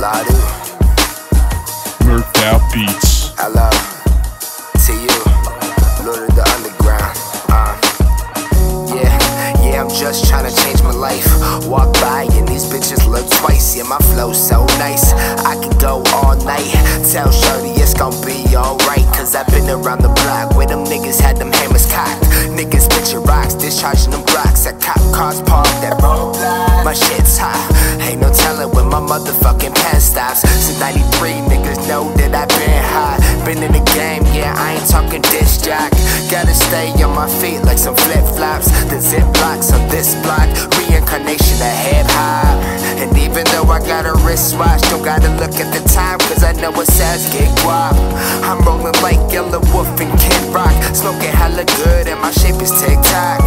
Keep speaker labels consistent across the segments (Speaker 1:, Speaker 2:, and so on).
Speaker 1: Saladu.
Speaker 2: Murked Out Beats.
Speaker 1: Hello to you, Lord of the Underground. Yeah, I'm just trying to change my life. Walk by and these bitches look twice. Yeah, my flow's so nice, I could go all night. Tell shorty it's gon' be alright, cause I've been around the block where them niggas had them hammers cocked. Niggas pitching rocks, discharging them blocks at cop cars parked at roadblocks. My shit's hot, ain't no telling when my motherfucking pen stops. Since 93, niggas know that I been hot. Been in the game, yeah, I ain't talking disc jock. Gotta stay on my feet like some flip-flops. The zip blocks on this block, reincarnation of hip-hop. And even though I got a wristwatch, don't gotta look at the time, cause I know it says get guap. I'm rolling like Yellow Wolf and Kid Rock, smoking hella good and my shape is TikTok.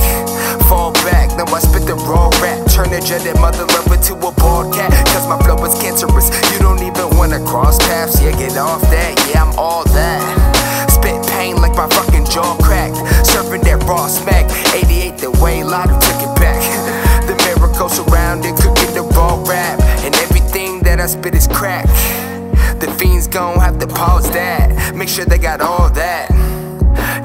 Speaker 1: Fall back, now I spit the raw rap, turn a dreaded mother lover to a bald cat, cause my flow is cancerous. You don't even wanna cross paths, yeah, get off that, yeah, I'm all that. Spit pain like my fucking jaw cracked, serving that raw smack. 88 the way Lotto took it back. The miracles surrounding cooking the raw rap, and everything that I spit is crack. The fiends gon' have to pause that, make sure they got all that.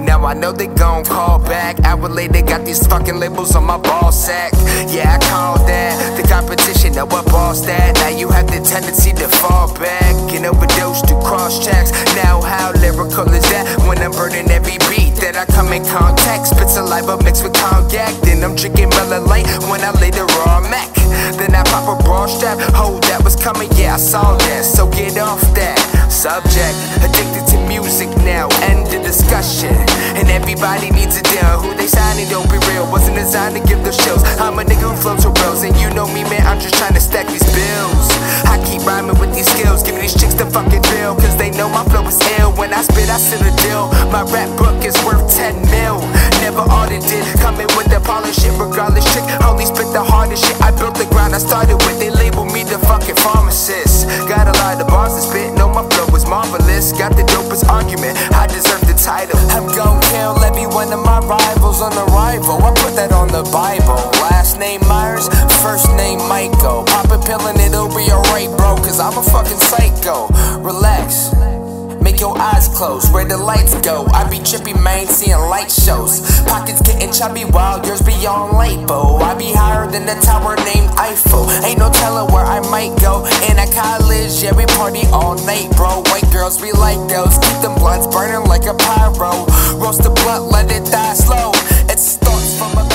Speaker 1: Now I know they gon' call back. Hour later, got these fucking labels on my ball sack. Yeah, I call that the competition, now I boss that. Now you have the tendency to fall back and overdose to cross checks. Now how lyrical is that when I'm burning every beat that I come in contact? Spit saliva mixed with cognac, then I'm drinking Miller Lite when I lay the raw Mac. Then I pop a broad strap, oh that was coming, yeah I saw that. So get off that subject, addicted to music now, end the discussion. And everybody needs a deal, who they signing don't be real, wasn't designed to give those chills. I'm a nigga who flows with rails, and you know me man, I'm just trying to stack these bills. I keep rhyming with these skills, giving these chicks the fucking bill, cause they know my flow is ill. When I spit I seal a deal, my rap book is worth 10 mil. Never audited, coming with the polished shit regardless chick, only spit the hardest shit. I built the ground I started with, they label me the fucking pharmacist. Got a lot of bars to spit, know my flow is marvelous. Got the dopest argument, I deserve the title. I'm gon' kill every one of my rivals on arrival, I put that on the Bible. Last name Myers, first name Michael. Pop a pill and it'll be alright bro, cause I'm a fucking psycho. Relax, make your eyes close, where the lights go. I be trippy man, seeing light shows. Pockets getting chubby while yours be on lipo. I be higher than the tower named Eiffel. Ain't no telling where I might go. In a college, yeah we party all night bro. White girls we like those, keep them blunts burning like a pyro. Roast the blunt, let it die slow. It starts from a